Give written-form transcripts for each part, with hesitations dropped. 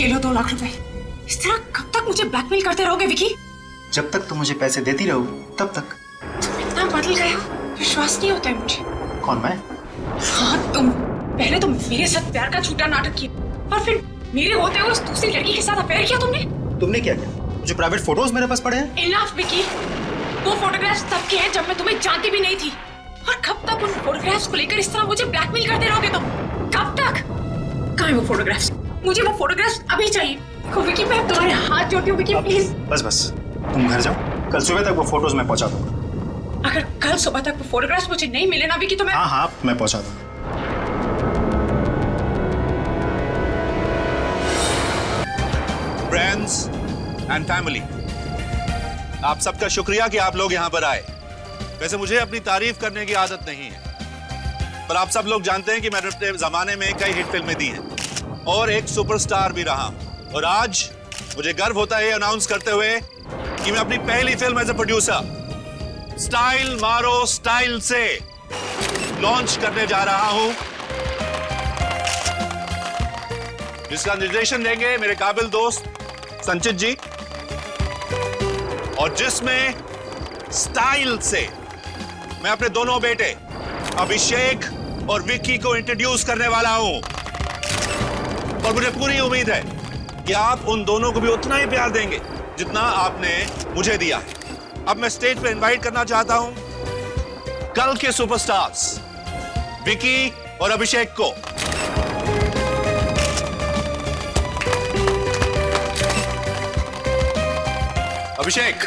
ये लो 2 लाख रुपए। इस तरह कब तक मुझे ब्लैकमेल करते रहोगे विकी? जब तक तुम मुझे पैसे देती रहोगी तब तक। तुम इतना बदल गए हो, विश्वास नहीं होता है मुझे। कौन मैं? हाँ तुम। पहले तो मेरे साथ प्यार का झूठा नाटक किया और फिर मेरे होते हुए उस दूसरी लड़की के साथ अफेयर किया तुमने। तुमने क्या किया? जो प्राइवेट फोटोज मेरे पास पड़े हैं। इनफ विकी, वो फोटोग्राफ्स तब के हैं जब मैं तुम्हें जानती भी नहीं थी। और कब तक उन फोटोग्राफ्स को लेकर इस तरह मुझे ब्लैकमेल करते रहोगे तुम? कब तक? कहाँ है वो फोटोग्राफ्स? मुझे वो फोटोग्राफ्स अभी चाहिए। देखो विकी, मैं तुम्हारे हाथ जोड़ती हूँ विकी, प्लीज। बस तुम घर जाओ, कल सुबह तक वो फोटोज मैं पहुंचा दूंगा। अगर कल सुबह तक वो फोटोग्राफ्स मुझे नहीं मिले ना विकी तो मैं... हाँ मैं पहुंचा दूंगा। फ्रेंड्स एंड फैमिली, आप सबका शुक्रिया कि आप लोग यहाँ पर आए। वैसे मुझे अपनी तारीफ करने की आदत नहीं है, पर आप सब लोग जानते हैं कि मैंने अपने जमाने में कई हिट फिल्में दी हैं और एक सुपरस्टार भी रहा। और आज मुझे गर्व होता है अनाउंस करते हुए कि मैं अपनी पहली film as a producer style मारो स्टाइल से लॉन्च करने जा रहा हूं, जिसका निर्देशन देंगे मेरे काबिल दोस्त संचित जी, और जिसमें स्टाइल से मैं अपने दोनों बेटे अभिषेक और विक्की को इंट्रोड्यूस करने वाला हूं। और मुझे पूरी उम्मीद है कि आप उन दोनों को भी उतना ही प्यार देंगे जितना आपने मुझे दिया है। अब मैं स्टेज पे इनवाइट करना चाहता हूं कल के सुपरस्टार्स विक्की और अभिषेक को। अभिषेक,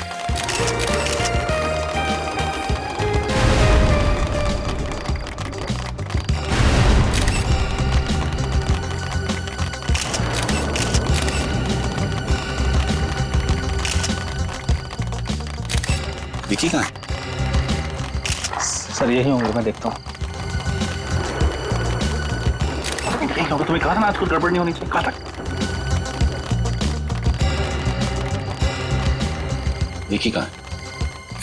विकी कहाँ है? सर यही होंगे, मैं देखता हूँ। यही होगा, तुम्हें कहा था ना आज कुछ गड़बड़ नहीं होनी चाहिए, कहा था। विकी कहाँ है?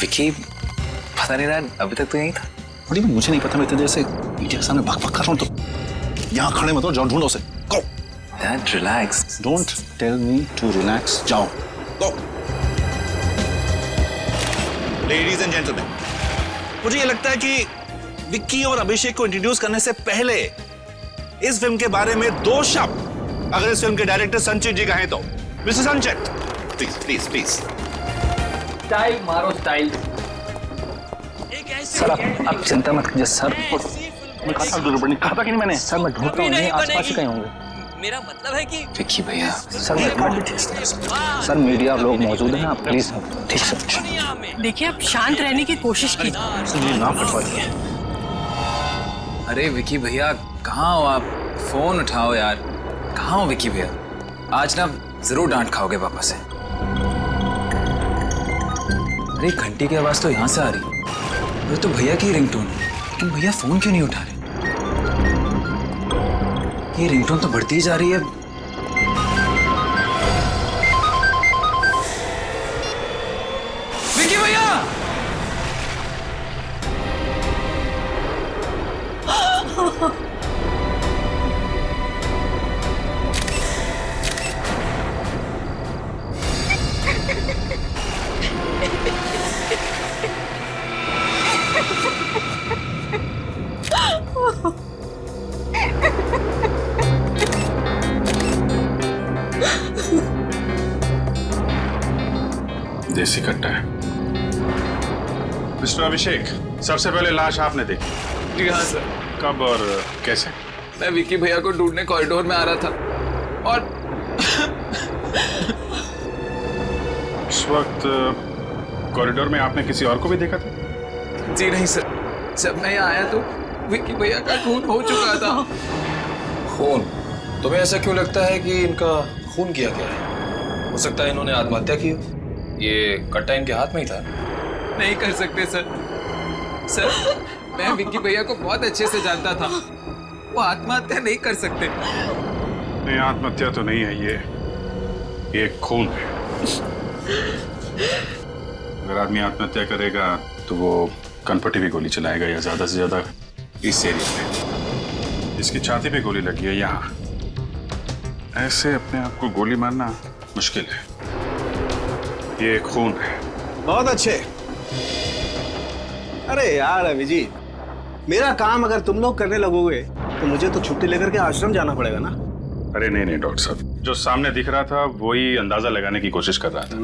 विकी पता नहीं रहा, अभी तक तो यहीं था। बड़ी मुझे नहीं पता, मैं इतनी देर से मीडिया के सामने भाग कर रहा हूँ, तो यहाँ खड़े मत हो, जाओ ढूंढो उसे। Go. Dad relax. Don't tell me to relax, जाओ। गो। लेडीज एंड जेंटलमैन, मुझे ये लगता है कि विक्की और अभिषेक को इंट्रोड्यूस करने से पहले इस फिल्म के बारे में 2 शब्द अगर इस फिल्म के डायरेक्टर संचित जी कहें तो। मिस्टर संचित, प्लीज प्लीज प्लीज। स्टाइल मारो स्टाइल। सर आप चिंता मत कीजिए सर। मैं कहा था गड़बड़ नहीं, कहा था कि नहीं मैंने? सर मैं ढूंढता हूँ, आसपास ही कहीं होंगे। मेरा मतलब है कि विक्की भैया, सर सर मीडिया लोग मौजूद हैं, आप प्लीज ठीक से। देखिए, आप शांत रहने की कोशिश कीजिए। ना फटवा दिए। अरे विक्की भैया कहाँ हो आप? फोन उठाओ यार। कहाँ हो विक्की भैया? आज ना जरूर डांट खाओगे पापा से। अरे घंटी की आवाज तो यहाँ से आ रही है, वो तो भैया की रिंगटोन है, लेकिन भैया फोन क्यों नहीं उठा रहे? ये रिंगटोन तो बढ़ती ही जा रही है। विक्की भैया! देसी कट्टा है। मिस्टर अभिषेक, सबसे पहले लाश आपने देखी? जी हाँ सर। कब और कैसे? मैं विक्की भैया को ढूंढने कॉरिडोर में आ रहा था और उस वक्त कॉरिडोर में आपने किसी और को भी देखा था? जी नहीं सर, जब मैं यहाँ आया तो विक्की भैया का खून हो चुका था। खून? तुम्हें ऐसा क्यों लगता है कि इनका खून किया गया है? हो सकता है इन्होंने आत्महत्या की हो। ये कट्टा इनके हाथ में ही था। नहीं कर सकते सर। सर मैं विक्की भैया को बहुत अच्छे से जानता था, वो आत्महत्या नहीं कर सकते। नहीं, आत्महत्या तो नहीं है, ये एक खून है। अगर आदमी आत्महत्या करेगा तो वो कनपट्टी भी गोली चलाएगा, या ज्यादा से ज्यादा इस एरिया में। इसकी छाती पे गोली लगी है यहाँ, ऐसे अपने आप को गोली मारना मुश्किल है। ये खून है। बहुत अच्छे। अरे यार अभिजीत, मेरा काम अगर तुम लोग करने लगोगे तो मुझे तो छुट्टी लेकर के आश्रम जाना पड़ेगा ना। अरे नहीं नहीं डॉक्टर साहब, जो सामने दिख रहा था वही अंदाजा लगाने की कोशिश कर रहा था।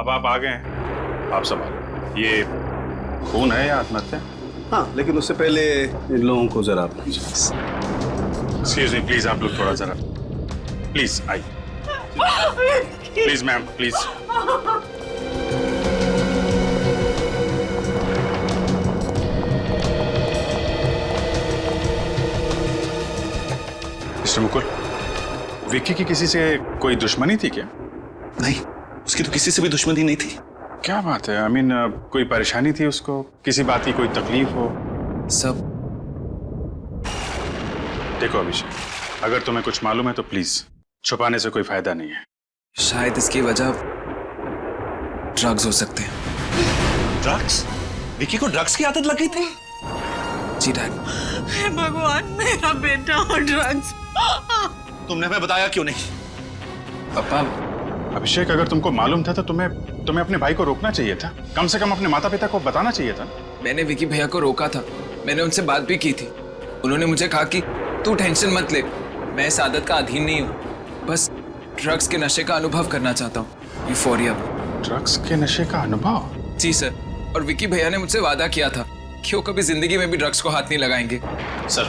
अब आप आ गए हैं, आप संभालो। ये खून है या आत्महत्या? हाँ, लेकिन उससे पहले इन लोगों को जरा एक्सक्यूज मी प्लीज, आप लोग थोड़ा जरा प्लीज आइए। Please ma'am please. Mister Mukul, Vicky की किसी से कोई दुश्मनी थी क्या? नहीं, उसकी तो किसी से भी दुश्मनी नहीं थी। क्या बात है? आई मीन कोई परेशानी थी उसको, किसी बात की कोई तकलीफ हो? सब देखो अभिषेक, अगर तुम्हें कुछ मालूम है तो प्लीज छुपाने से कोई फायदा नहीं है। शायद इसकी वजह ड्रग्स हो सकते हैं। ड्रग्स? विक्की को ड्रग्स की आदत लग गई थी? जी डैड। हे भगवान, मेरा बेटा और ड्रग्स। तुमने हमें बताया क्यों नहीं? पापा, अभिषेक, अगर तुमको मालूम था तो तुम्हें अपने भाई को रोकना चाहिए था। कम से कम अपने माता पिता को बताना चाहिए था। मैंने विकी भैया को रोका था, मैंने उनसे बात भी की थी। उन्होंने मुझे कहा कि तू टेंशन मत ले, मैं इस आदत का अधीन नहीं हूँ, बस ड्रग्स के नशे का अनुभव करना चाहता हूँ। यूफोरिया। ड्रग्स के नशे का अनुभव? जी सर, और विकी भैया ने मुझसे वादा किया था कि वो कभी जिंदगी में भी ड्रग्स को हाथ नहीं लगाएंगे। सर,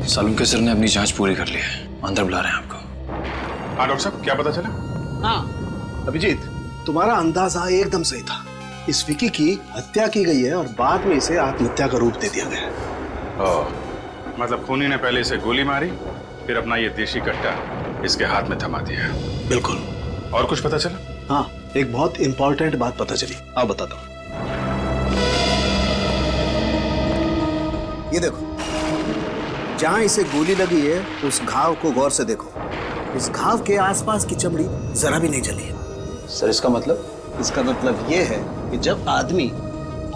सालुम के सर ने अपनी जांच पूरी कर ली है, अंदर बुला रहे हैं आपको। हाँ डॉक्टर साहब, क्या पता चला? हाँ अभिजीत, तुम्हारा अंदाजा एकदम सही था। इस विकी की हत्या की गई है और बाद में इसे आत्महत्या का रूप दे दिया गया है। मतलब खूनी ने पहले इसे गोली मारी, फिर अपना ये देशी कट्टा इसके हाथ में थमा दिया। बिल्कुल। और कुछ पता चला? हाँ, एक बहुत इंपॉर्टेंट बात पता चली, आप बताता हूँ। ये देखो, जहां इसे गोली लगी है उस घाव को गौर से देखो। इस घाव के आसपास की चमड़ी जरा भी नहीं जली है। सर, इसका मतलब? इसका मतलब ये है कि जब आदमी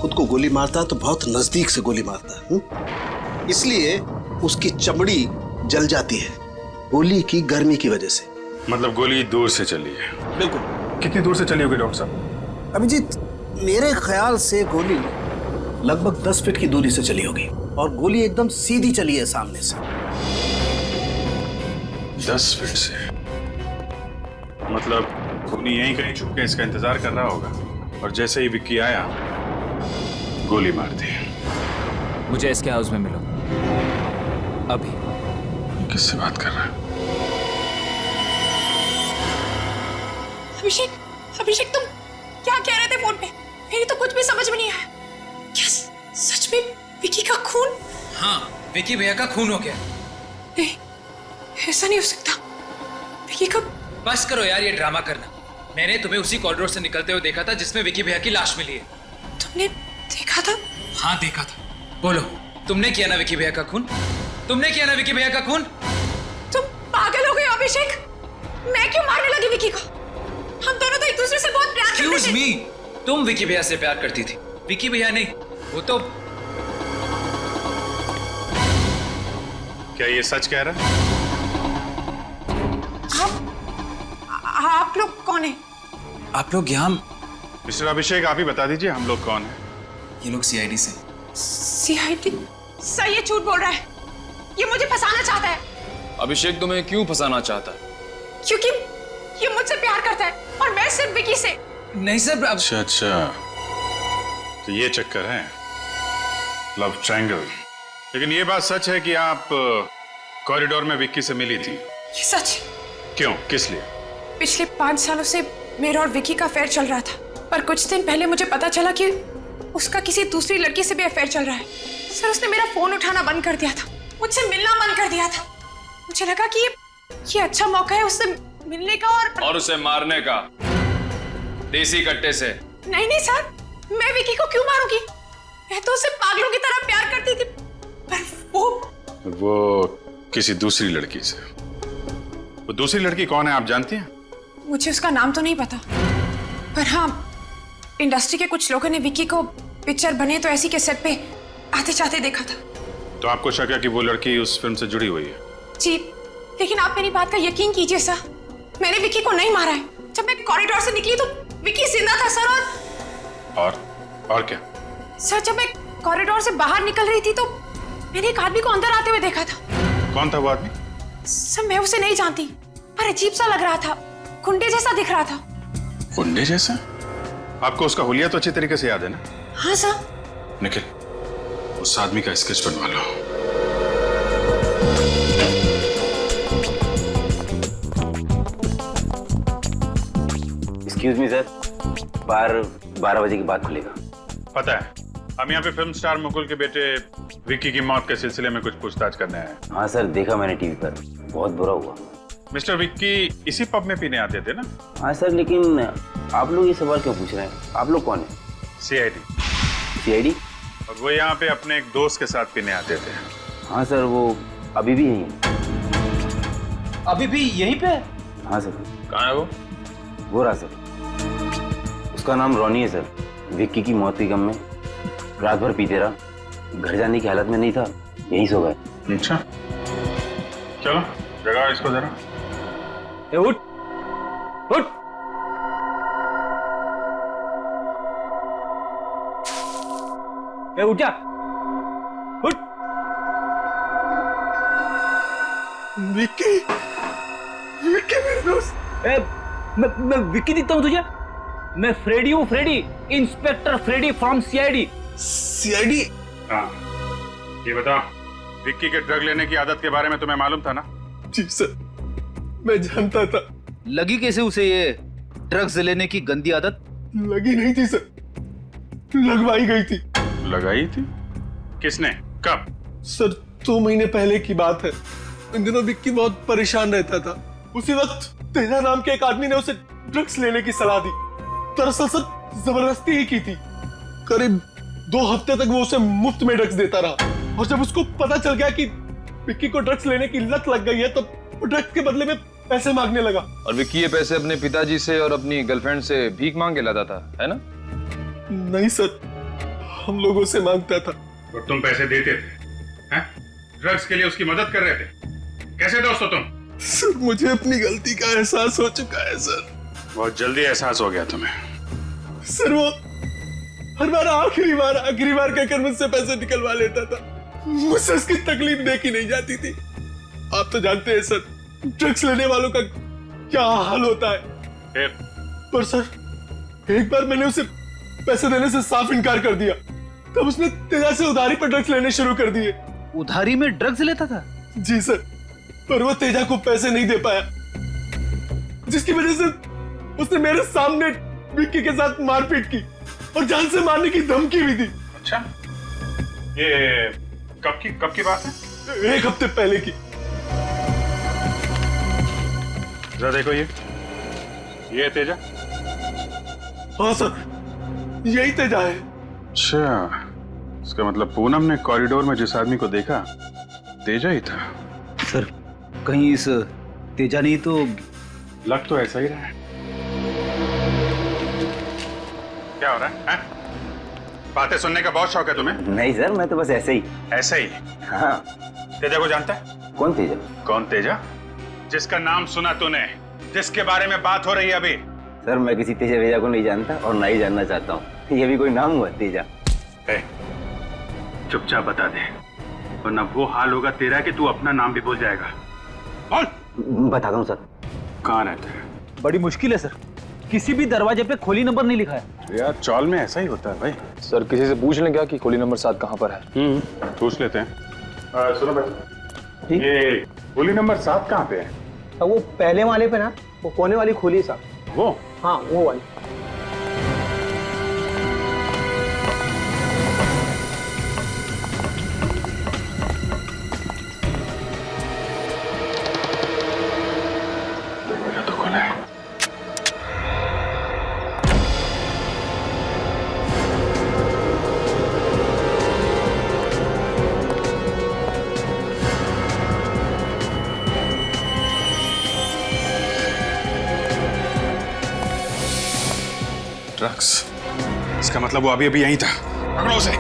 खुद को गोली मारता है तो बहुत नजदीक से गोली मारता है, इसलिए उसकी चमड़ी जल जाती है गोली की गर्मी की वजह से। मतलब गोली दूर से चली है? बिल्कुल। कितनी दूर से चली होगी डॉक्टर साहब? अभिजीत, मेरे ख्याल से गोली लगभग 10 फीट की दूरी से चली होगी और गोली एकदम सीधी चली है सामने से। 10 फीट से? मतलब खूनी यहीं कहीं छुप के इसका इंतजार कर रहा होगा और जैसे ही विक्की आया गोली मार दी। मुझे इसके हाउस में मिलो अभी। किससे बात कर रहा है? अभिषेक, अभिषेक, तुम क्या कह रहे थे फोन पे? मेरी तो कुछ भी समझ में नहीं आया। क्या सच में विकी का खून? हाँ, विकी भैया का खून हो गया। नहीं, ऐसा नहीं हो सकता। विकी का... बस करो यार ये ड्रामा करना। मैंने तुम्हें उसी कॉरिडोर से निकलते हुए देखा था जिसमें विकी भैया की लाश मिली है। तुमने देखा था? हाँ देखा था। बोलो, तुमने किया ना विकी भैया का खून? तुमने किया ना विकी भैया का खून? तुम पागल हो गए हो अभिषेक। मैं क्यों मारने लगी विकी को? हम दोनों तो एक दूसरे से बहुत प्यार करते थे। मी, तुम विकी भैया से प्यार करती थी, विकी भैया नहीं। वो तो... क्या ये सच कह रहा है? आप लोग कौन है? आप लोग यहाँ... मिस्टर अभिषेक, आप ही बता दीजिए हम लोग कौन हैं? ये लोग सीआईडी से। सीआईडी? सही है, झूठ बोल रहा है। ये मुझे फंसाना चाहता है। अभिषेक तुम्हें क्यों फंसाना चाहता है? क्योंकि ये मुझसे प्यार करता है और मैं सिर्फ विकी से। नहीं सर। अच्छा, तो ये चक्कर है, लव ट्रायंगल। लेकिन ये बात सच है कि आप कॉरिडोर में विक्की से मिली थी? ये सच। क्यों, किस लिए? पिछले 5 सालों से मेरा और विकी का अफेयर चल रहा था, पर कुछ दिन पहले मुझे पता चला कि उसका किसी दूसरी लड़की से भी अफेयर चल रहा है। सर, उसने मेरा फोन उठाना बंद कर दिया था, मुझसे मिलना बंद कर दिया था। मुझे लगा कि ये अच्छा मौका है उससे मिलने का और उसे मारने का, देसी कट्टे से। नहीं नहीं सर, मैं विकी को क्यों मारूंगी? मैं तो उसे पागलों की तरह प्यार करती थी, पर वो किसी दूसरी लड़की से। वो दूसरी लड़की कौन है, आप जानती हैं? मुझे उसका नाम तो नहीं पता, पर हाँ, इंडस्ट्री के कुछ लोगों ने विकी को पिक्चर बने तो ऐसी के सेट पे आते जाते देखा था। तो आपको शक है कि वो लड़की उस फिल्म से जुड़ी हुई है? जी, लेकिन आप मेरी बात का यकीन कीजिए सर, मैंने विक्की को नहीं मारा है। जब मैं कॉरिडोर से निकली तो विक्की जिंदा था सर। और क्या? सर जब मैं कॉरिडोर से बाहर निकल रही थी तो मैंने एक आदमी को अंदर आते हुए देखा था। कौन था वो आदमी? सर मैं उसे नहीं जानती, पर अजीब सा लग रहा था, गुंडे जैसा दिख रहा था। गुंडे जैसा? आपको उसका हुलिया तो अच्छी तरीके से याद है ना? हाँ सर। निखिल, उस आदमी का स्केच बनवा लो। एक्सक्यूज मी सर, बार 12 बजे के बाद खुलेगा। पता है, हम यहाँ पे फिल्म स्टार मुकुल के बेटे विक्की की मौत के सिलसिले में कुछ पूछताछ करने आए हैं। हाँ सर, देखा मैंने टीवी पर, बहुत बुरा हुआ। मिस्टर विक्की इसी पब में पीने आते थे ना? हाँ सर, लेकिन आप लोग ये सवाल क्यों पूछ रहे हैं? आप लोग कौन है? सीआईडी। सीआईडी? और वो यहाँ पे अपने एक दोस्त के साथ पीने आते थे। हाँ सर, वो अभी भी यहीं है। अभी भी यहीं पे? हाँ सर। कहाँ है वो? वो रहा सर, उसका नाम रॉनी है सर। विक्की की मौत के गम में रात भर पीते रहा, घर जाने की हालत में नहीं था, यहीं सो गए। अच्छा, चलो जगाओ इसको जरा। उठ उठ। उठ जा, उठ। विक्की, विक्की मेरे दोस्त। मैं विक्की दिखता हूँ तुझे? मैं फ्रेडी हूँ, Freddy, inspector Freddy from CID. CID? हाँ, ये बताओ, विक्की के ड्रग लेने की आदत के बारे में तुम्हें मालूम था ना? जी सर, मैं जानता था। लगी कैसे उसे ये ड्रग्स लेने की गंदी आदत? लगी नहीं थी सर, लगवाई गई थी। लगाई थी? किसने? कब? सर 2 महीने पहले की बात है। इन दिनों विक्की बहुत परेशान रहता था। उसी वक्त तेजा नाम के एक आदमी ने उसे ड्रग्स लेने की सलाह दी। दरअसल सर जबरदस्ती ही की थी। करीब 2 हफ्ते तक वो उसे मुफ्त में ड्रग्स देता रहा, और जब उसको पता चल गया कि विक्की को ड्रग्स लेने की लत लग गई है तो वो ड्रग्स के बदले में पैसे मांगने लगा। और विक्की ये पैसे अपने पिताजी से और अपनी गर्लफ्रेंड से भीख मांग के लाता था, है ना? नहीं सर, हम लोगों से मांगता था। और तुम पैसे देते थे? हैं? ड्रग्स के लिए उसकी मदद कर रहे थे? कैसे दोस्त हो तुम? सर मुझे अपनी गलती का एहसास हो चुका है सर। बहुत जल्दी एहसास हो गया तुम्हें। सर वो हर बार आखिरी बार कहकर मुझसे पैसे निकलवा लेता था। मुझसे उसकी तकलीफ देखी नहीं जाती थी। आप तो जानते हैं सर, ड्रग्स लेने वालों का क्या हाल होता है। पर सर एक बार मैंने उसे पैसे देने से साफ इनकार कर दिया, तब उसने तेजा से उधारी पर ड्रग्स लेने शुरू कर दिए। उधारी में ड्रग्स लेता था? जी सर, पर वो तेजा को पैसे नहीं दे पाया, जिसकी वजह से उसने मेरे सामने विक्की के साथ मारपीट की और जान से मारने की धमकी भी दी। अच्छा, ये कब की बात है? 1 हफ्ते पहले की। जरा देखो ये तेजा। हाँ सर, यही तेजा है। अच्छा, इसका मतलब पूनम ने कॉरिडोर में जिस आदमी को देखा तेजा ही था। सर कहीं इस तेजा नहीं तो? लग तो ऐसा ही रहा है। क्या हो रहा है? बातें सुनने का बहुत शौक है तुम्हें? नहीं सर, मैं तो बस ऐसे ही। ऐसे ही? हाँ। तेजा को जानता है? कौन तेजा? कौन तेजा? जिसका नाम सुना तूने, जिसके बारे में बात हो रही है अभी। सर मैं किसी तेजा वेजा को नहीं जानता और ना ही जानना चाहता हूँ। ये भी कोई नाम हुआ तेजा? चुपचाप बता दे, वरना वो हाल होगा तेरा कि तू अपना नाम भी भूल जाएगा। बोल। बताता हूँ सर। कहाँ रहता है? बड़ी मुश्किल है सर, किसी भी दरवाजे पे खोली नंबर नहीं लिखा है। यार चौल में ऐसा ही होता है भाई। सर किसी से पूछ लें क्या कि खोली नंबर 7 कहाँ पर है? पूछ लेते हैं। सुनो भाई, ये खोली नंबर 7 कहाँ पे है? वो पहले वाले पे ना, वो कोने वाली खोली साहब। वो? हाँ वो वाली। तो खुला है। ड्रग्स, इसका मतलब वो अभी यहीं था। पकड़ो उसे।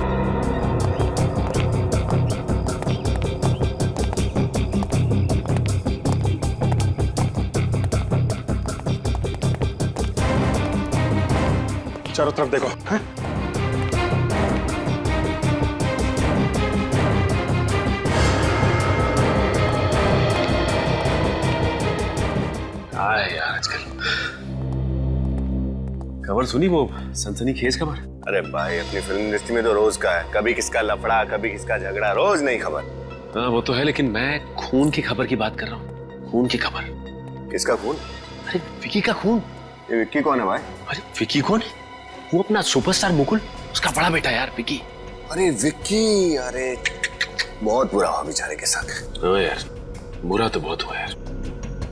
चारों तरफ देखो। हैं? यार आजकल खबर सुनी वो सनसनीखेज खबर? अरे भाई अपनी फिल्म इंडस्ट्री में तो रोज का है, कभी किसका लफड़ा कभी किसका झगड़ा, रोज नई खबर। हाँ वो तो है, लेकिन मैं खून की खबर की बात कर रहा हूँ। खून की खबर। किसका खून? अरे विकी का खून। ये विक्की कौन है भाई? अरे विकी कौन है? वो अपना सुपरस्टार मुकुल, उसका बड़ा बेटा यार विकी। अरे विक्की, अरे बहुत बुरा हुआ बेचारे के साथ। हाँ यार बुरा तो बहुत हुआ यार।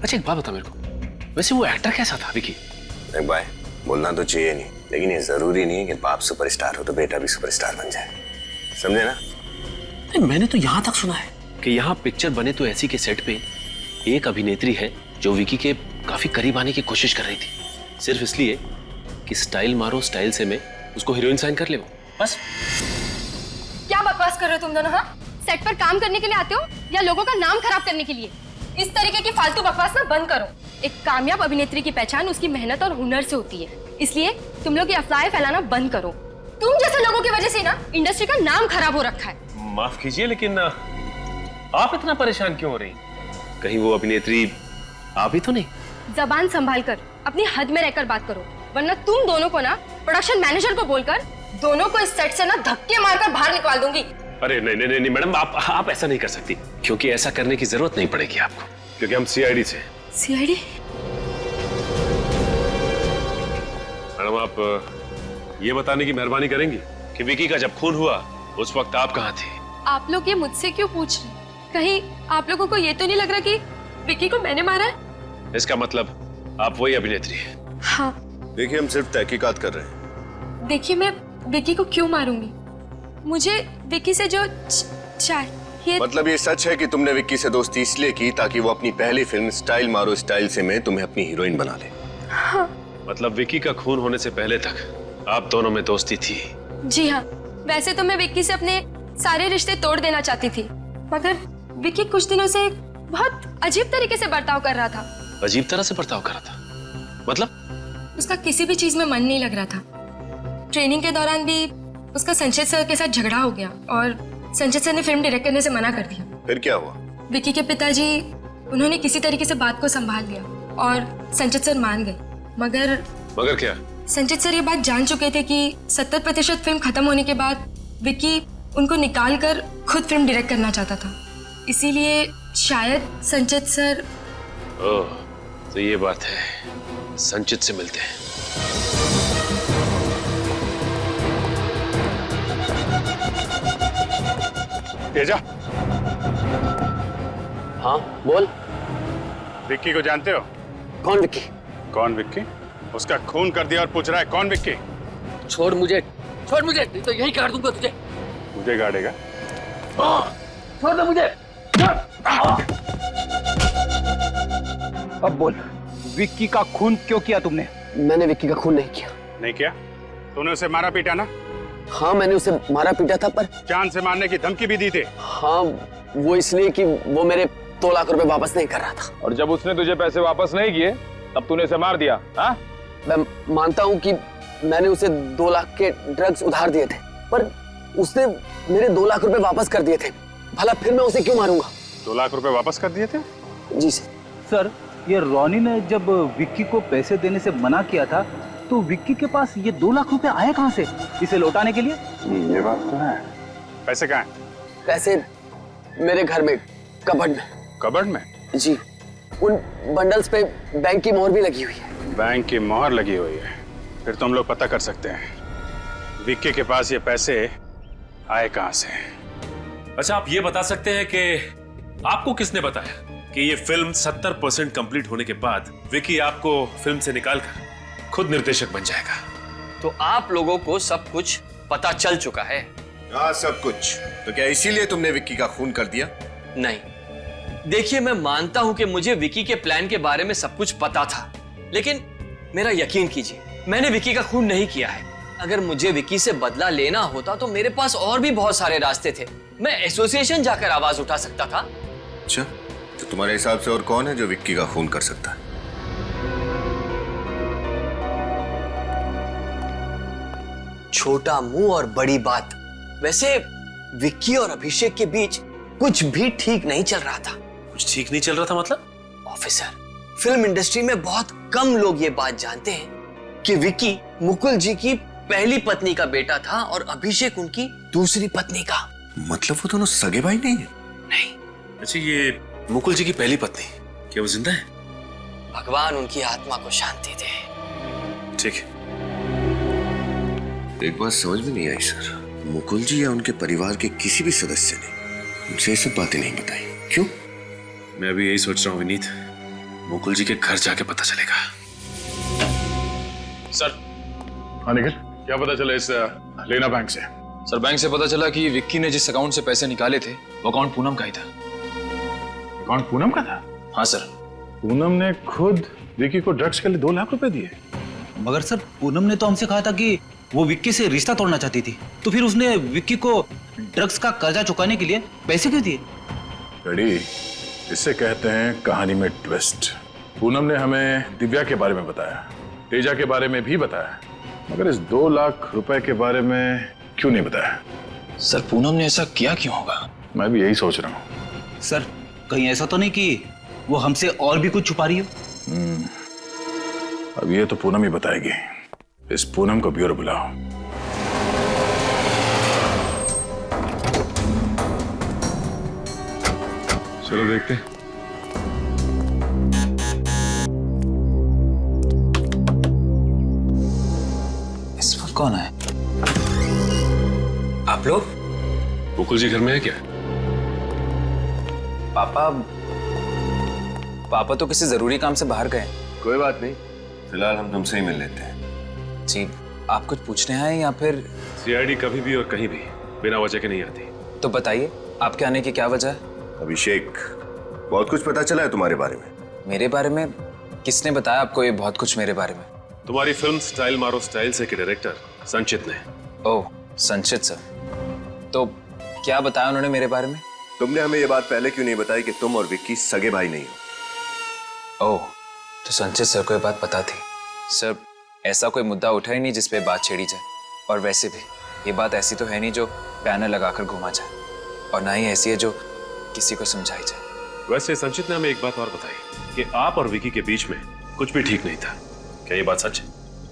अच्छा एक बात बता मेरे को, वैसे वो एक्टर कैसा था विकी? देख भाई, बोलना तो चाहिए नहीं, लेकिन ये जरूरी नहीं है कि बाप सुपरस्टार हो तो बेटा भी सुपरस्टार बन जाए, समझे ना? अरे मैंने तो यहाँ तक सुना है कि यहाँ पिक्चर बने तो ऐसी के सेट पे एक अभिनेत्री है जो विकी के काफी करीब आने की कोशिश कर रही थी, सिर्फ इसलिए कि स्टाइल मारो स्टाइल से मैं उसको हीरोइन साइन कर ले, वो बस। क्या बकवास कर रहे हो तुम दोनों? हाँ, सेट पर काम करने के लिए आते हो या लोगों का नाम खराब करने के लिए? इस तरीके की फालतू बकवास ना बंद करो। एक कामयाब अभिनेत्री की पहचान उसकी मेहनत और हुनर से होती है, इसलिए तुम लोग ये अफवाहें फैलाना बंद करो। तुम जैसे लोगों की वजह से ना इंडस्ट्री का नाम खराब हो रखा है। माफ कीजिए लेकिन आप इतना परेशान क्यों हो रही? कहीं वो अभिनेत्री आप ही तो नहीं? जबान संभाल कर अपनी हद में रहकर बात करो, वरना तुम दोनों को ना प्रोडक्शन मैनेजर को बोलकर दोनों को इस सेट से ना धक्के मारकर बाहर निकाल दूंगी। अरे नहीं नहीं नहीं मैडम, आप ऐसा नहीं कर सकती, क्योंकि ऐसा करने की जरूरत नहीं पड़ेगी आपको, क्योंकि हम सीआईडी से। सीआईडी? मैडम आप ये बताने की मेहरबानी करेंगी कि विकी का जब खून हुआ उस वक्त आप कहाँ थे? आप लोग ये मुझसे क्यों पूछ रहे? कहीं आप लोगों को ये तो नहीं लग रहा कि विकी को मैंने मारा है? इसका मतलब आप वही अभिनेत्री हैं? हाँ। देखिए हम सिर्फ तहकीकात कर रहे हैं। देखिए मैं विकी को क्यों मारूंगी? मुझे विकी से जो चाहिए। मतलब ये सच है कि तुमने विक्की से दोस्ती इसलिए की ताकि वो अपनी पहली फिल्म स्टाइल मारो स्टाइल से में तुम्हें अपनी हीरोइन बना ले? हाँ। मतलब विकी का खून होने से पहले तक आप दोनों में दोस्ती थी? जी हाँ, वैसे तो मैं विक्की से अपने सारे रिश्ते तोड़ देना चाहती थी, मगर विक्की कुछ दिनों से बहुत अजीब तरीके से बर्ताव कर रहा था। अजीब तरह से बर्ताव कर रहा था? मतलब? उसका किसी भी चीज में मन नहीं लग रहा था। ट्रेनिंग के दौरान भी उसका संचित सर के साथ झगड़ा हो गया और संचित सर ने फिल्म डायरेक्ट करने से मना कर दिया। फिर क्या हुआ? विक्की के पिताजी उन्होंने किसी तरीके से बात को संभाल लिया और संचित सर मान गए, मगर क्या? संचित सर ये बात जान चुके थे कि 70% फिल्म खत्म होने के बाद विक्की उनको निकाल कर खुद फिल्म डायरेक्ट करना चाहता था, इसीलिए शायद संचित सर। ओह, तो ये बात है, संचित से मिलते हैं। तेजा। हाँ बोल। विक्की को जानते हो? कौन विक्की? कौन विक्की? उसका खून कर दिया और पूछ रहा है कौन विक्की? छोड़ मुझे, नहीं तो यही काट दूंगा तुझे। मुझे गाड़ेगा? छोड़ दो मुझे। अब बोल, विक्की का खून क्यों किया तुमने? मैंने विक्की का खून नहीं किया। नहीं किया? तूने उसे मारा पीटा ना? हाँ मैंने उसे मारा पीटा था, पर जान से मारने की धमकी भी दी थी। हाँ वो इसलिए कि वो मेरे 2 लाख रुपए वापस नहीं कर रहा था। और जब उसने तुझे पैसे वापस नहीं किए तब तूने उसे मार दिया? हाँ मैं मानता हूँ कि मैंने उसे 2 लाख के ड्रग्स उधार दिए थे, पर उसने मेरे 2 लाख रुपए वापस कर दिए थे। भला फिर मैं उसे क्यों मारूंगा? 2 लाख रुपए वापस कर दिए थे? जी सर। सर ये रॉनी ने जब विक्की को पैसे देने से मना किया था तो विक्की के पास ये 2 लाख रुपए आए कहाँ से इसे लौटाने के लिए? ये बात तो है। पैसे कहाँ हैं? पैसे मेरे घर में, कबर्ड में। कबर्ड में? जी, उन बंडल्स पे बैंक की मोहर भी लगी हुई है। बैंक की मोहर लगी हुई है? फिर तो हम लोग पता कर सकते हैं विक्की के पास ये पैसे आए कहाँ से। अच्छा आप ये बता सकते हैं कि आपको किसने बताया कि ये फिल्म 70% कंप्लीट होने के बाद विक्की आपको फिल्म से निकालकर खुद निर्देशक बन जाएगा? तो आप लोगों को सब कुछ पता चल चुका है? हाँ सब कुछ। तो क्या इसीलिए तुमने विक्की का खून कर दिया? नहीं, देखिए मैं मानता हूं कि मुझे विक्की के प्लान के बारे में सब कुछ पता था, लेकिन मेरा यकीन कीजिए मैंने विक्की का खून नहीं किया है। अगर मुझे विक्की से बदला लेना होता तो मेरे पास और भी बहुत सारे रास्ते थे। मैं एसोसिएशन जाकर आवाज उठा सकता था। अच्छा, तो तुम्हारे हिसाब से और कौन है जो विक्की का खून कर सकता है? छोटा मुंह और बड़ी बात। वैसे विक्की और अभिषेक के बीच कुछ भी ठीक नहीं चल रहा था। कुछ ठीक नहीं चल रहा था मतलब? ऑफिसर, फिल्म इंडस्ट्री में बहुत कम लोग ये बात जानते हैं कि विक्की मुकुल जी की पहली पत्नी का बेटा था और अभिषेक उनकी दूसरी पत्नी का। मतलब वो दोनों सगे भाई नहीं है? नहीं। अच्छा, ये मुकुल जी की पहली पत्नी क्या वो जिंदा है? भगवान उनकी आत्मा को शांति दे। ठीक है। एक बात समझ में नहीं आई सर, मुकुल जी या उनके परिवार के किसी भी सदस्य ने मुझे ये सब बातें नहीं बताई। क्यों? मैं अभी यही सोच रहा हूँ विनीत, मुकुल जी के घर जाके पता चलेगा। सर। हाँ निखिल, क्या पता चला इस लेना बैंक से? सर, बैंक से पता चला कि विक्की ने जिस अकाउंट से पैसे निकाले थे वो अकाउंट पूनम का ही था। अकाउंट पूनम का था? हाँ सर। पूनम ने खुद विक्की को ड्रग्स के लिए 2 लाख रुपए दिए। मगर सर, पूनम ने तो हमसे कहा था कि वो विक्की से रिश्ता तोड़ना चाहती थी, तो फिर उसने विक्की को ड्रग्स का कर्जा चुकाने के लिए पैसे क्यों दिए? रेडी, इसे कहते हैं कहानी में ट्विस्ट। पूनम ने हमें दिव्या के बारे में बताया, तेजा के बारे में भी बताया, मगर इस 2 लाख रुपए के बारे में क्यों नहीं बताया? सर, पूनम ने ऐसा किया क्यों होगा? मैं भी यही सोच रहा हूँ। सर, कहीं ऐसा तो नहीं कि वो हमसे और भी कुछ छुपा रही हो? अब ये तो पूनम ही बताएगी। इस पूनम को ब्यूरो बुलाओ। चलो देखते हैं। इस वक्त कौन है? आप लोग? मुकुल जी घर में है क्या? पापा तो किसी जरूरी काम से बाहर गए। कोई बात नहीं, फिलहाल हम तुमसे ही मिल लेते हैं। जी, आप कुछ पूछने आए या फिर? सीआईडी कभी भी और कहीं भी बिना वजह के नहीं आती। तो बताइए, आपके आने की क्या वजह है? अभिषेक, बहुत कुछ पता चला है तुम्हारे बारे में। मेरे बारे में? किसने बताया आपको ये बहुत कुछ मेरे बारे में? तुम्हारी फिल्म स्टाइल मारो स्टाइल से के डायरेक्टर संचित ने। ओह, संचित सर। तो क्या बताया उन्होंने मेरे बारे में? तुमने हमें ये बात पहले क्यों नहीं बताई कि तुम और विक्की सगे भाई नहीं हो? ओह, तो संचित सर को ये बात पता थी। सर, ऐसा कोई मुद्दा उठा ही नहीं जिस पे बात छेड़ी जाए, और वैसे भी ये बात ऐसी तो है नहीं जो बैनर लगाकर घुमा जाए, और ना ही ऐसी है जो किसी को समझाई जाए। वैसे संचित ने हमें एक बात और बताई कि आप और विकी के बीच में कुछ भी ठीक नहीं था। क्या ये बात सच है?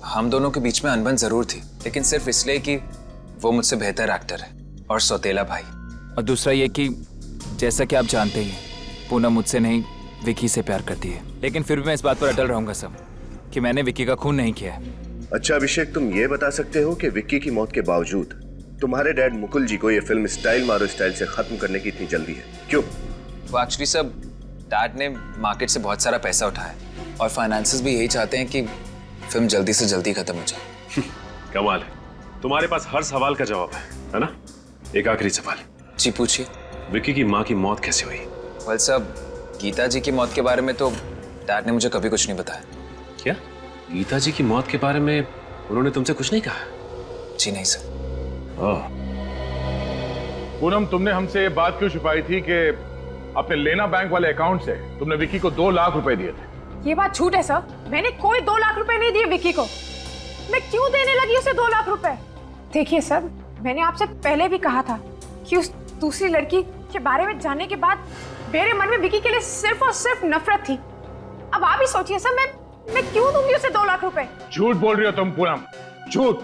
हम दोनों के बीच में अनबन जरूर थी, लेकिन सिर्फ इसलिए कि वो मुझसे बेहतर एक्टर है और सौतेला भाई। और दूसरा ये कि जैसा कि आप जानते ही हैं, पूनम मुझसे नहीं विकी से प्यार करती है, लेकिन फिर भी मैं इस बात पर अटल रहूंगा सब कि मैंने विकी का खून नहीं किया है। अच्छा अभिषेक, तुम ये बता सकते हो कि विक्की की मौत के बावजूद तुम्हारे डैड मुकुल जी को ये फिल्म स्टाइल मारो स्टाइल से खत्म करने की इतनी जल्दी है, क्यों? वो एक्चुअली सब डैड ने मार्केट से बहुत सारा पैसा उठाया और फाइनेंसिस भी यही चाहते हैं कि फिल्म जल्दी से जल्दी खत्म हो जाए। कमाल है, तुम्हारे पास हर सवाल का जवाब है ना? एक आखिरी सवाल। जी पूछिए। विक्की की माँ की मौत कैसे हुई? वेल सब, गीता जी की मौत के बारे में तो डैड ने मुझे कभी कुछ नहीं बताया। क्या गीता जी की मौत के बारे में उन्होंने तुमसे कुछ नहीं कहा? जी नहीं सर। पूनम, तुमने हमसे ये बात क्यों छुपाई थी कि अपने लेना बैंक वाले अकाउंट से तुमने विक्की को 2 लाख रुपए दिए थे? ये बात झूठ है सर, मैंने कोई 2 लाख रुपए नहीं दिए विक्की को। मैं क्यों देने लगी उसे 2 लाख रुपए? देखिए सर, मैंने आपसे पहले भी कहा था कि उस दूसरी लड़की के बारे में जानने के बाद मेरे मन में विक्की के लिए सिर्फ और सिर्फ नफरत थी। अब आप ही सोचिए सर, मैं क्यों दूंगी उसे 2 लाख रुपए? झूठ बोल रही हो तुम पूनम, झूठ।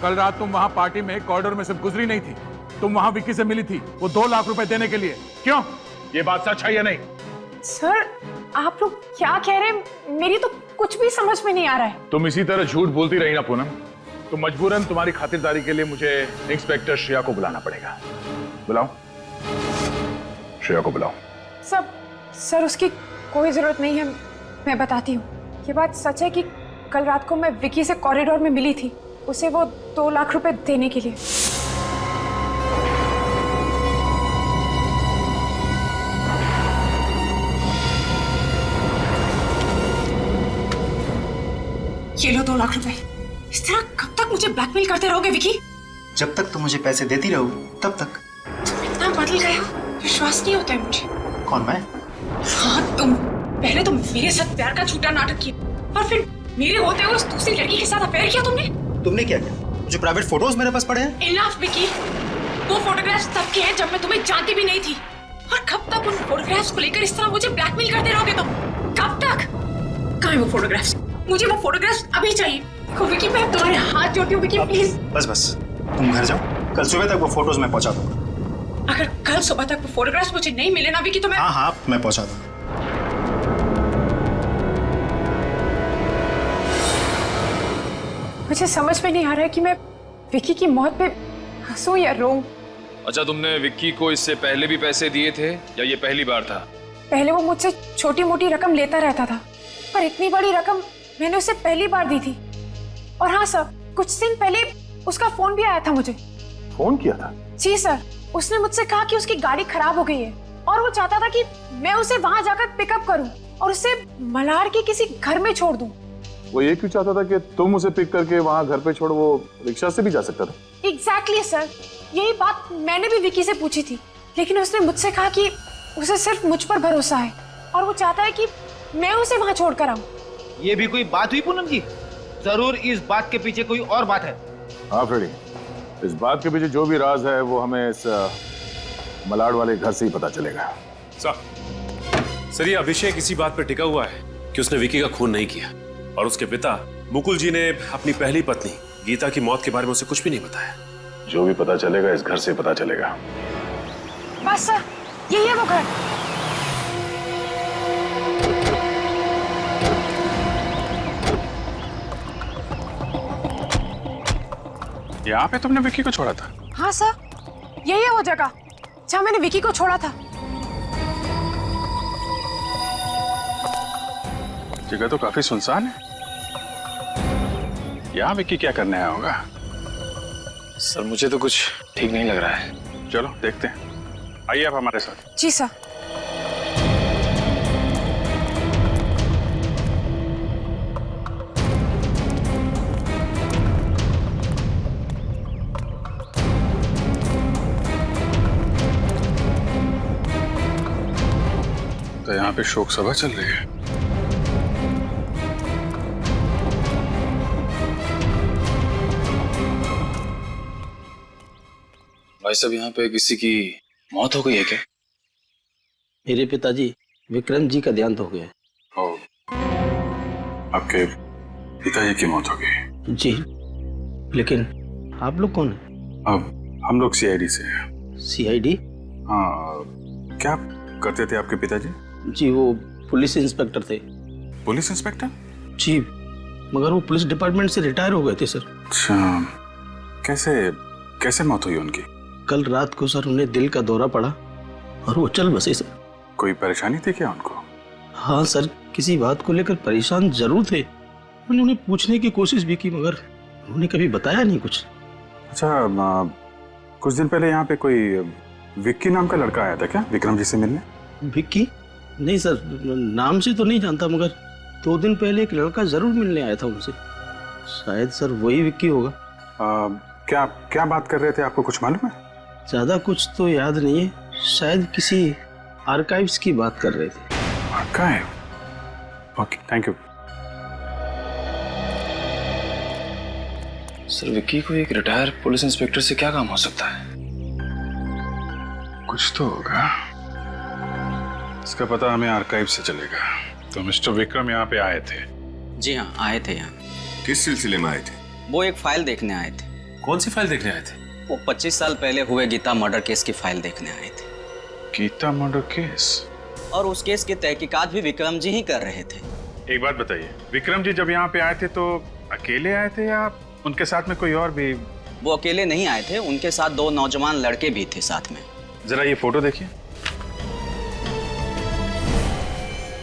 कल रात तुम वहां पार्टी में कॉरिडोर में से गुजरी नहीं थी, तुम वहां विक्की से मिली थी वो 2 लाख रुपए देने के लिए। क्यों? ये बात सच है या नहीं? सर, आप लोग क्या कह रहे हैं? मेरी तो कुछ भी समझ में नहीं आ रहा है। तुम इसी तरह झूठ बोलती रही ना पूनम, तो मजबूरन तुम्हारी खातिरदारी के लिए मुझे इंस्पेक्टर श्रेया को बुलाना पड़ेगा। बुलाओ, श्रेया को बुलाओ। सर उसकी कोई जरूरत नहीं है, मैं बताती हूँ। ये बात सच है कि कल रात को मैं विक्की से कॉरिडोर में मिली थी, उसे वो 2 लाख रुपए देने के लिए। ये लो 2 लाख रुपए। इस तरह कब तक मुझे ब्लैकमेल करते रहोगे विक्की? जब तक तुम मुझे पैसे देती रहो तब तक। तुम इतना बदल गए हो, विश्वास नहीं होता है मुझे। कौन, मैं? हाँ तुम। पहले तो मेरे साथ प्यार का झूठा नाटक किया और फिर मेरे होते हुए उस दूसरी लड़की के साथ अफेयर किया तुमने। तुमने क्या किया? जो प्राइवेट फोटोज मेरे पास पड़े हैं। इनफ विकी, वो फोटोग्राफ्स तब के हैं जब मैं तुम्हें जानती भी नहीं थी। और कब तक उन फोटोग्राफ्स को लेकर इस तरह मुझे ब्लैकमेल करते रहोगे तुम? कब तक? कहाँ है वो फोटोग्राफ्स? मुझे वो फोटोग्राफ्स अभी चाहिए। देखो विकी, मैं तुम्हारे हाथ जोड़ती हूँ विकी, प्लीज। बस तुम घर जाओ, कल सुबह तक वो फोटोज मैं पहुंचा दूंगा। अगर कल सुबह तक वो फोटोग्राफ्स मुझे नहीं मिले ना विकी तो मैं... हाँ मैं पहुंचा दूंगा। मुझे समझ में नहीं आ रहा है कि मैं विकी की मौत पे हंसूं या रोऊं। अच्छा, तुमने विक्की को इससे पहले भी पैसे दिए थे या ये पहली बार था? पहले वो मुझसे छोटी मोटी रकम लेता रहता था, पर इतनी बड़ी रकम मैंने उसे पहली बार दी थी। और हाँ सर, कुछ दिन पहले उसका फोन भी आया था मुझे। फोन किया था? जी सर, उसने मुझसे कहा कि उसकी गाड़ी खराब हो गई है और वो चाहता था कि मैं उसे वहां जाकर पिकअप करूं और उसे मलाड के किसी घर में छोड़ दूं। वो ये क्यों चाहता था कि तुम उसे पिक करके वहां घर पे छोड़? वो रिक्शा से भी जा सकता था। एग्जैक्टली सर, यही बात मैंने भी विकी से पूछी थी, लेकिन उसने मुझसे कहा कि उसे सिर्फ मुझ पर भरोसा है और वो चाहता है कि मैं उसे वहां छोड़कर आऊं। ये भी कोई बात हुई पूनम जी? जरूर इस बात के पीछे कोई और बात है। हाँ फ्रेडी, इस बात के पीछे जो भी राज है वो हमें इस मलाड वाले घर से ही पता चलेगा। सर, ये अभिषेक इसी बात पर टिका हुआ है कि उसने विकी का खून नहीं किया और उसके पिता मुकुल जी ने अपनी पहली पत्नी गीता की मौत के बारे में उसे कुछ भी नहीं बताया। जो भी पता चलेगा इस घर से पता चलेगा। बस सर, यही है वो घर। यहाँ पे तुमने विक्की को छोड़ा था? हाँ सर, यही है वो जगह जहाँ मैंने विकी को छोड़ा था। जगह तो काफी सुनसान है। यहाँ विक्की क्या करने आया होगा? सर मुझे तो कुछ ठीक नहीं लग रहा है। चलो देखते हैं, आइए आप हमारे साथ। जी सर। तो यहाँ पे शोक सभा चल रही है। भाई साहब, यहाँ पे किसी की मौत हो गई है क्या? मेरे पिताजी विक्रम जी का देहांत हो गया है। आपके पिताजी की मौत हो गई? जी, लेकिन आप लोग कौन हैं? अब हम लोग सीआईडी से हैं। सीआईडी? हाँ, क्या करते थे आपके पिताजी? जी, वो पुलिस इंस्पेक्टर थे। Police inspector? जी, मगर वो पुलिस डिपार्टमेंट से रिटायर हो गए थे सर। अच्छा, कैसे मौत हुई उनकी? कल रात को सर उन्हें दिल का दौरा पड़ा और वो चल बसे सर। कोई परेशानी थी क्या उनको? हाँ सर, किसी बात को लेकर परेशान जरूर थे। मैंने उन्हें पूछने की कोशिश भी की मगर उन्होंने कभी बताया नहीं कुछ। अच्छा, कुछ दिन पहले यहाँ पे कोई विक्की नाम का लड़का आया था क्या विक्रम जी से मिलने? विक्की? नहीं सर, नाम से तो नहीं जानता, मगर 2 दिन पहले एक लड़का जरूर मिलने आया था उनसे। शायद सर वही विक्की होगा। क्या बात कर रहे थे, आपको कुछ मालूम है? ज्यादा कुछ तो याद नहीं है, शायद किसी आर्काइव्स की बात कर रहे थे। Archive? Okay, thank you. Sir Vicky को एक रिटायर पुलिस इंस्पेक्टर से क्या काम हो सकता है? कुछ तो होगा, इसका पता हमें आर्काइव से चलेगा। तो मिस्टर विक्रम यहाँ पे आए थे? जी हाँ, आए थे यहाँ। किस सिलसिले में आए थे? वो एक फाइल देखने आए थे। कौन सी फाइल देखने आए थे? वो 25 साल पहले हुए गीता मर्डर केस की फाइल देखने आए थे। Geeta murder case? और उस केस की तहकीकात भी विक्रम जी ही कर रहे थे। एक बात बताइए, विक्रम जी जब यहाँ पे आए थे तो अकेले आए थे या उनके साथ में कोई और भी? वो अकेले नहीं आए थे, उनके साथ 2 नौजवान लड़के भी थे साथ में। जरा ये फोटो देखिए।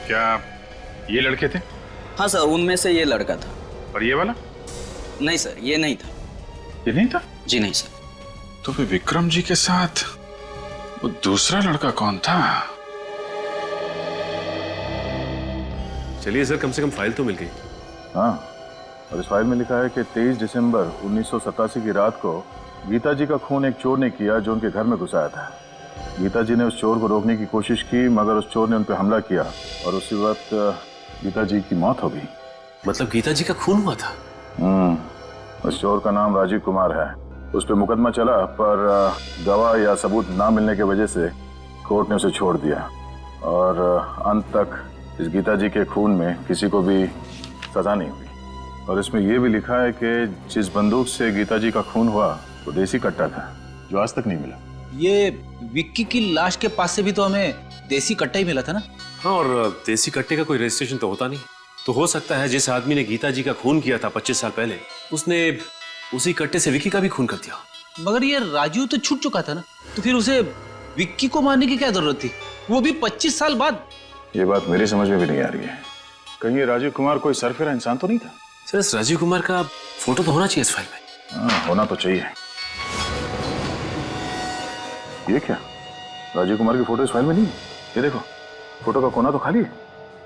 क्या ये लड़के थे? हाँ सर, उनमें से ये लड़का था। और ये वाला? नहीं सर, ये नहीं था। ये नहीं था? जी नहीं सर। तो फिर विक्रम जी के साथ वो दूसरा लड़का कौन था? चलिए सर, कम से कम फाइल तो मिल गई। हाँ, और इस फाइल में लिखा है कि 23 दिसंबर 1987 की रात को गीता जी का खून एक चोर ने किया जो उनके घर में घुसाया था। गीता जी ने उस चोर को रोकने की कोशिश की मगर उस चोर ने उन पर हमला किया और उसी वक्त गीता जी की मौत हो गई। मतलब गीता जी का खून हुआ था? उस चोर का नाम राजीव कुमार है। उस पर मुकदमा चला, पर गवाह या सबूत ना मिलने की वजह से कोर्ट ने उसे छोड़ दिया और अंत तक इस गीता जी के खून में किसी को भी सजा नहीं हुई। और इसमें यह भी लिखा है कि जिस बंदूक से गीता जी का खून हुआ वो देसी कट्टा था, जो आज तक नहीं मिला। ये विक्की की लाश के पास से भी तो हमें देसी कट्टा ही मिला था ना। हाँ, और देसी कट्टे का कोई रजिस्ट्रेशन तो होता नहीं। तो हो सकता है जिस आदमी ने गीता जी का खून किया था 25 साल पहले, उसने उसी कट्टे से विक्की का भी खून कर दिया। मगर ये राजू तो छूट चुका था ना, तो फिर उसे विक्की को मारने की क्या जरूरत थी, वो भी 25 साल बाद। ये बात मेरी समझ में भी नहीं आ रही है। कहीं ये राजीव कुमार कोई सरफिरा इंसान तो नहीं था? सर, इस राजीव कुमार का फोटो तो होना चाहिए इस फाइल में। हाँ, होना तो चाहिए। ये क्या, राजीव कुमार की फोटो इस फाइल में नहीं? ये देखो, फोटो का कोना तो खाली है।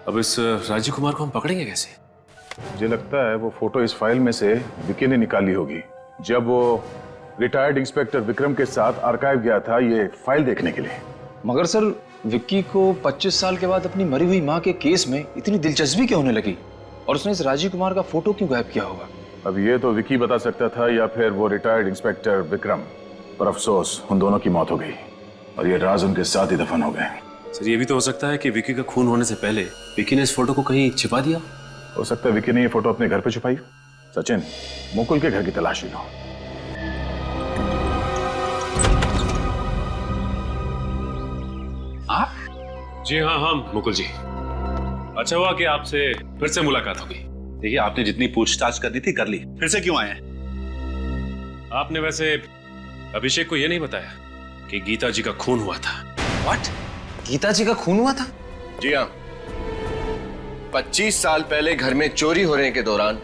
अब इस राजीव कुमार को हम पकड़ेंगे कैसे? मुझे लगता है वो फोटो इस फाइल में से विक्की ने निकाली होगी, जब वो रिटायर्ड इंस्पेक्टर विक्रम के साथ आर्काइव गया था ये फाइल देखने के लिए। मगर सर, विक्की को 25 साल के बाद अपनी मरी हुई माँ के केस में इतनी दिलचस्पी क्यों होने लगी, और उसने इस राजीव कुमार का फोटो क्यों गायब किया होगा? अब ये तो विक्की बता सकता था या फिर वो रिटायर्ड इंस्पेक्टर विक्रम, पर अफसोस उन दोनों की मौत हो गई और ये राज उनके साथ ही दफन हो गए। सर, ये भी तो हो सकता है कि विक्की का खून होने से पहले विक्की ने इस फोटो को कहीं छिपा दिया। हो सकता है विक्की ने ये फोटो अपने घर पे छुपाई। सचिन, मुकुल के घर की तलाशी लो। आप? जी हाँ हाँ मुकुल जी, अच्छा हुआ कि आपसे फिर से मुलाकात हो गई। देखिए, आपने जितनी पूछताछ करनी थी कर ली, फिर से क्यों आए हैं? आपने वैसे अभिषेक को यह नहीं बताया कि गीता जी का खून हुआ था। व्हाट? गीता जी का खून हुआ था? जी हाँ, 25 साल पहले घर में चोरी होने के दौरान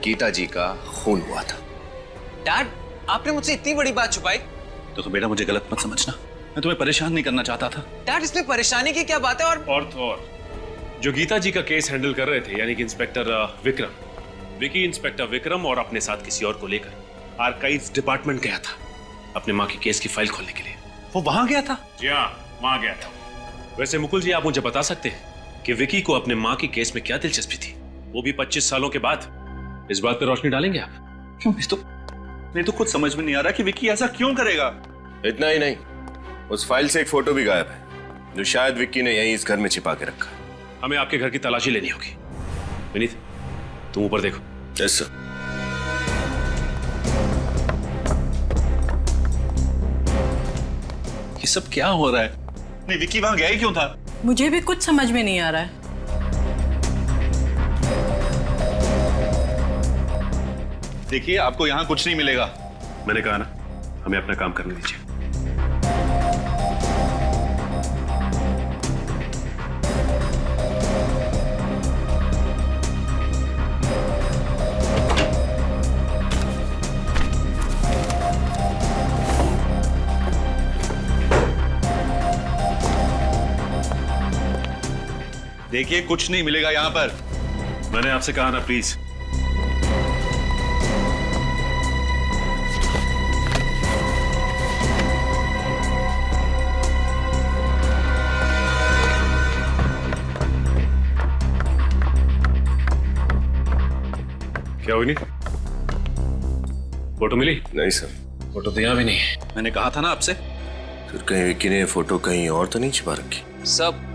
गीता जी का खून हुआ था। डैड, आपने मुझसे इतनी बड़ी बात छुपाई? तो बेटा मुझे गलत मत समझना, मैं तुम्हें परेशान नहीं करना चाहता था। डैड, इसमें परेशानी की क्या बात है? और जो गीता जी का केस हैंडल कर रहे थे, यानी कि इंस्पेक्टर विक्रम, विकी इंस्पेक्टर विक्रम और अपने साथ किसी और को लेकर आर्काइव्स डिपार्टमेंट गया था अपने माँ की केस की फाइल खोलने के लिए। वो वहां गया था? जी हाँ, वहां गया था। वैसे मुकुल जी, आप मुझे बता सकते हैं कि विकी को अपने माँ की केस में क्या दिलचस्पी थी, वो भी 25 सालों के बाद? इस बात पर रोशनी डालेंगे आप? क्यों? मैं तो खुद समझ में नहीं आ रहा कि विकी ऐसा क्यों करेगा। इतना ही नहीं, उस फाइल से एक फोटो भी गायब है, जो शायद विक्की ने यहीं इस घर में छिपा के रखा है। हमें आपके घर की तलाशी लेनी होगी। विनीत, तुम ऊपर देखो। Yes sir. ये सब क्या हो रहा है? नहीं, विक्की वहां गया ही क्यों था? मुझे भी कुछ समझ में नहीं आ रहा है। देखिए, आपको यहाँ कुछ नहीं मिलेगा। मैंने कहा ना, हमें अपना काम करने दीजिए। देखिए, कुछ नहीं मिलेगा यहाँ पर। मैंने आपसे कहा ना, प्लीज। क्या हुई? नहीं फोटो मिली? नहीं सर, फोटो तो यहाँ भी नहीं है। मैंने कहा था ना आपसे। फिर कहीं विक्की ने फोटो कहीं और तो नहीं छिपा रखी? सब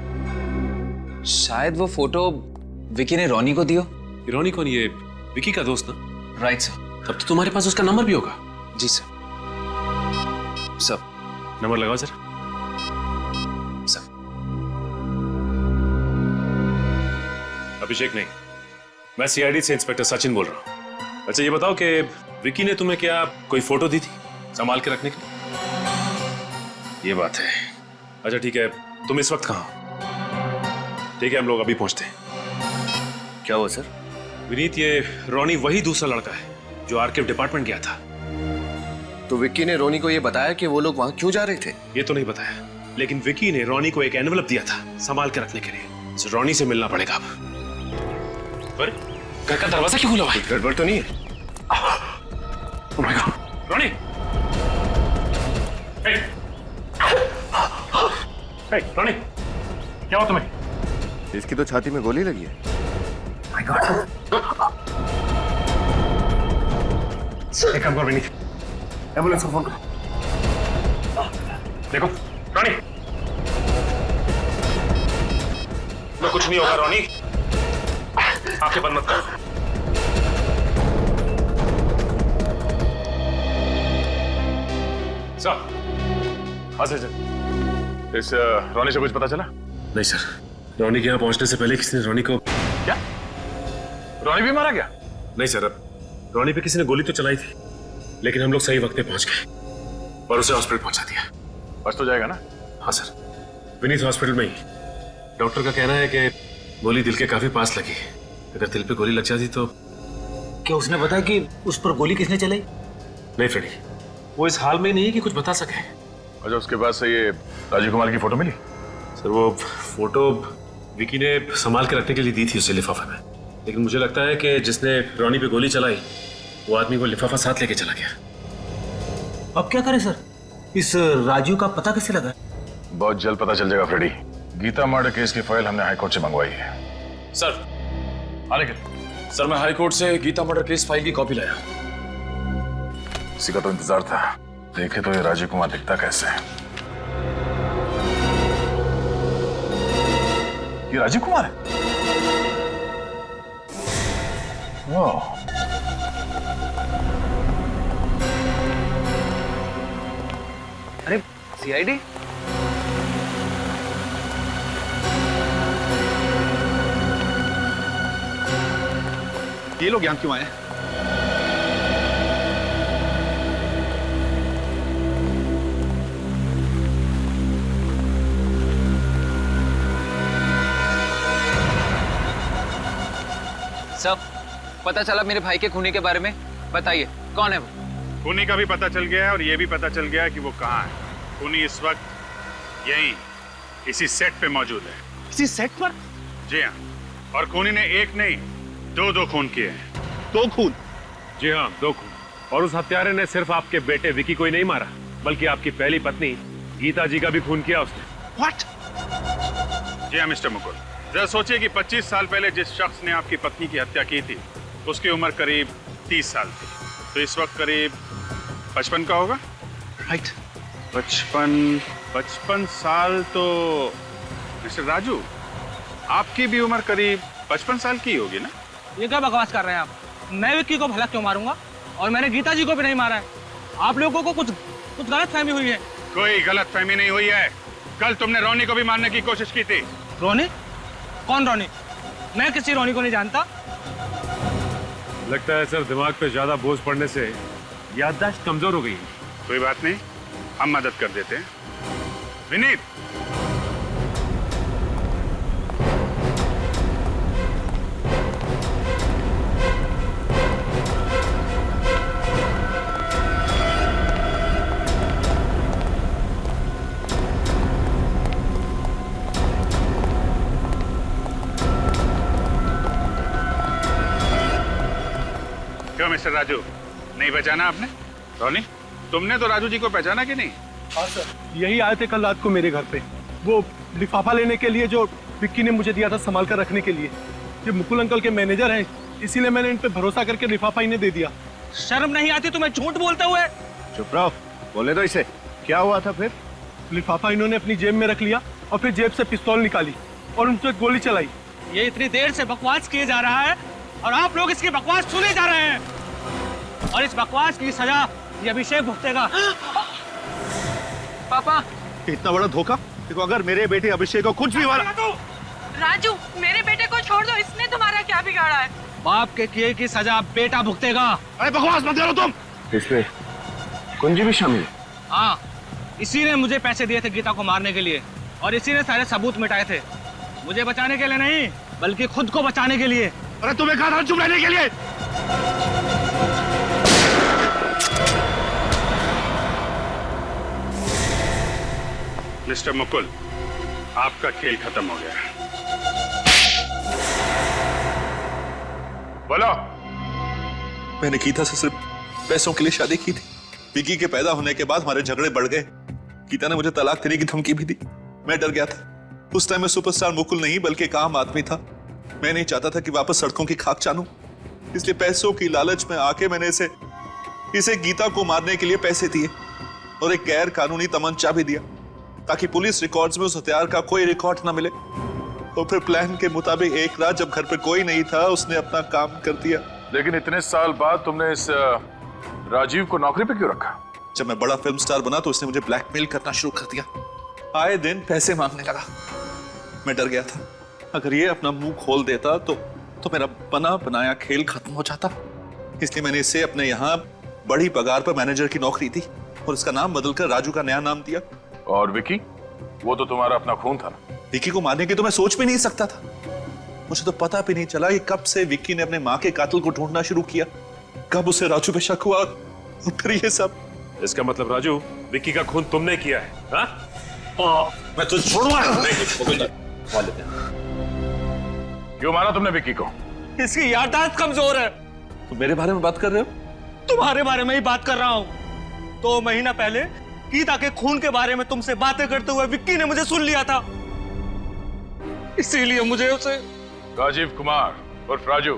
शायद वो फोटो विकी ने रोनी को दियो। रोनी कौन? ये विकी का दोस्त ना? Right sir. तब तो तुम्हारे पास उसका नंबर भी होगा। जी सर। सब नंबर लगाओ सर। सर। अभिषेक नहीं, मैं सीआईडी से इंस्पेक्टर सचिन बोल रहा हूँ। अच्छा, ये बताओ कि विकी ने तुम्हें क्या कोई फोटो दी थी संभाल के रखने के लिए? ये बात है। अच्छा ठीक है, तुम इस वक्त कहाँ हो? ठीक है, हम लोग अभी पहुंचते हैं। क्या हुआ सर? विनीत, ये रोनी वही दूसरा लड़का है जो आर्काइव डिपार्टमेंट गया था। तो विक्की ने रोनी को ये बताया कि वो लोग वहां क्यों जा रहे थे? ये तो नहीं बताया, लेकिन विक्की ने रोनी को एक एनवेलप दिया था संभाल के रखने के लिए। रोनी से मिलना पड़ेगा अब। पर घर का दरवाजा क्यों खुला हुआ है? गड़बड़ तो नहीं है? ओह माय गॉड, रोनी! हे रोनी, क्या हुआ तुम्हें? इसकी तो छाती में गोली लगी है। My God! एक काम करो विनीत, एम्बुलेंस को फोन करो। देखो रॉनी, मैं कुछ नहीं होगा रॉनी, आंखें बंद मत करो। सर, हाँ सर, इस रॉनी से कुछ पता चला? नहीं सर, रॉनी के यहाँ पहुंचने से पहले किसी ने रॉनी को क्या? रॉनी भी मारा गया? नहीं सर, अब रॉनी पे किसी ने गोली तो चलाई थी, लेकिन हम लोग सही वक्त पे पहुंच गए और उसे हॉस्पिटल पहुंचा दिया। बच तो जाएगा ना? हाँ सर, विनीत हॉस्पिटल में ही। डॉक्टर का कहना है कि गोली दिल के काफी पास लगी, अगर दिल पे गोली लग जाती तो। क्या उसने बताया कि उस पर गोली किसने चलाई? नहीं फ्रेडी, वो इस हाल में नहीं है कि कुछ बता सके। अच्छा, उसके बाद से ये राजीव कुमार की फोटो मिली? सर वो फोटो विकी ने संभाल के रखने के लिए दी थी उसे लिफाफे में, लेकिन मुझे लगता है कि जिसने रॉनी पे गोली चलाई वो आदमी वो लिफाफा साथ लेके चला गया। अब क्या करें सर? इस राजू का पता कैसे लगा? बहुत जल्द पता चल जाएगा फ्रेडी। गीता मर्डर केस की फाइल हमने हाईकोर्ट से मंगवाई है। सर सर, मैं हाईकोर्ट से गीता मर्डर केस फाइल की कॉपी लाया। इसी का तो इंतजार था। देखे तो ये राजीव कुमार दिखता कैसे है। ये राजीव कुमार है? वाह, अरे सीआईडी? ये लोग यहाँ क्यों आए? सब पता चला मेरे भाई के खूनी के बारे में? बताइए कौन है वो? खूनी का भी पता चल गया है और ये भी पता चल गया है कि वो कहाँ है। खूनी इस वक्त यहीं इसी सेट पे मौजूद है। इसी सेट पर? जी हाँ, और खूनी ने एक नहीं दो खून किए हैं। 2 खून? जी हाँ, 2 खून। और उस हत्यारे ने सिर्फ आपके बेटे विकी को ही नहीं मारा, बल्कि आपकी पहली पत्नी गीता जी का भी खून किया उसने। व्हाट? जी हाँ मिस्टर मुकुल, जरा सोचिए कि 25 साल पहले जिस शख्स ने आपकी पत्नी की हत्या की थी उसकी उम्र करीब 30 साल थी, तो इस वक्त करीब 55 का होगा। राइट। 55 साल तो मिस्टर राजू, आपकी भी उम्र करीब 55 साल की होगी ना? ये क्या बकवास कर रहे हैं आप? मैं विक्की को भला क्यों मारूंगा? और मैंने गीता जी को भी नहीं मारा है। आप लोगों को कुछ गलत फहमी हुई है। कोई गलत फहमी नहीं हुई है। कल तुमने रोनी को भी मारने की कोशिश की थी। रोनी? कौन रोनी? मैं किसी रोनी को नहीं जानता। लगता है सर दिमाग पे ज्यादा बोझ पड़ने से याददाश्त कमजोर हो गई। कोई बात नहीं, हम मदद कर देते हैं। विनीत, क्यों मिस्टर राजू, नहीं पहचाना आपने? रोनी, तुमने तो राजू जी को पहचाना कि नहीं? हाँ सर, यही आए थे कल रात को मेरे घर पे, वो लिफाफा लेने के लिए जो विक्की ने मुझे दिया था संभाल कर रखने के लिए। ये मुकुल अंकल के मैनेजर हैं, इसीलिए मैंने इन पे भरोसा करके लिफाफा इन्हें दे दिया। शर्म नहीं आती तुम्हें झूठ बोलते हुए? चुप रहो, बोले तो इसे। क्या हुआ था फिर? लिफाफा इन्होंने अपनी जेब में रख लिया और फिर जेब से पिस्तौल निकाली और उनसे गोली चलाई। ये इतनी देर से बकवास किए जा रहा है और आप लोग इसकी बकवास सुने जा रहे हैं, और इस बकवास की सजा ये अभिषेक भुगतेगा। पापा, इतना बड़ा धोखा? देखो, अगर मेरे बेटे अभिषेक को कुछ भी मारा। राजू, मेरे बेटे को छोड़ दो, इसने तुम्हारा क्या बिगाड़ा है? बाप के किए की सजा बेटा भुगतेगा। अरे बकवास मत करो तुम। इसमें कुंजी भी शामिल है? हाँ, इसी ने मुझे पैसे दिए थे गीता को मारने के लिए, और इसी ने सारे सबूत मिटाए थे। मुझे बचाने के लिए नहीं, बल्कि खुद को बचाने के लिए। अरे तुम्हें कहा था चुप रहने के लिए। मिस्टर मुकुल, आपका खेल खत्म हो गया। बोलो। मैंने गीता से सिर्फ पैसों के लिए शादी की थी। विकी के पैदा होने के बाद हमारे झगड़े बढ़ गए। गीता ने मुझे तलाक देने की धमकी भी दी। मैं डर गया था। उस टाइम मैं सुपरस्टार मुकुल नहीं बल्कि एक आम आदमी था। मैं नहीं चाहता था कि वापस सड़कों की खाक जानूं, इसलिए पैसों की लालच में आके मैंने इसे इसे गीता को मारने के लिए पैसे दिए और एक गैर कानूनी तमंचा भी दिया ताकि पुलिस रिकॉर्ड्स में उस हथियार का कोई रिकॉर्ड ना मिले। तो फिर प्लान के मुताबिक एक रात जब घर पे कोई नहीं था उसने अपना काम कर दिया। लेकिन इतने साल बाद तुमने इस राजीव को नौकरी पे क्यों रखा? जब मैं बड़ा फिल्म स्टार बना तो उसने मुझे ब्लैकमेल करना शुरू कर दिया, आए दिन पैसे मांगने लगा। मैं डर गया था अगर ये अपना मुंह खोल देता तो मेरा बना बनाया खेल खत्म हो जाता। इसलिए मैंने इसे अपने यहाँ बड़ी पगार पर मैनेजर की नौकरी दी और इसका नाम बदलकर राजू का नया नाम दिया। और विकी, वो तो तुम्हारा अपना खून था ना। विकी को मारने की तो मैं सोच भी नहीं सकता था। मुझे तो पता भी नहीं चला कि कब से विकी ने अपने माँ के कातिल को ढूंढना शुरू किया, कब उसे राजू पे शक हुआ और फिर ये सब। इसका मतलब राजू, विक्की का खून तुमने किया है? हाँ? मैं तुझे छोड़ूंगा नहीं। क्यों मारा तुमने विक्की को? इसकी याददाश्त कमजोर है। तुम मेरे बारे में बात कर रहे हो? तुम्हारे बारे में ही बात कर रहा हूँ। 2 महीना पहले गीता के खून के बारे में तुमसे बातें करते हुए विक्की ने मुझे सुन लिया था, इसीलिए मुझे उसे। राजीव कुमार उर्फ राजू,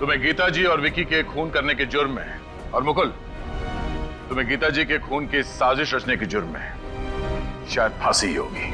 तुम्हें गीता जी और विकी के खून करने के जुर्म में, और मुकुल तुम्हें गीता जी के खून की साजिश रचने के जुर्म में शायद फांसी ही होगी।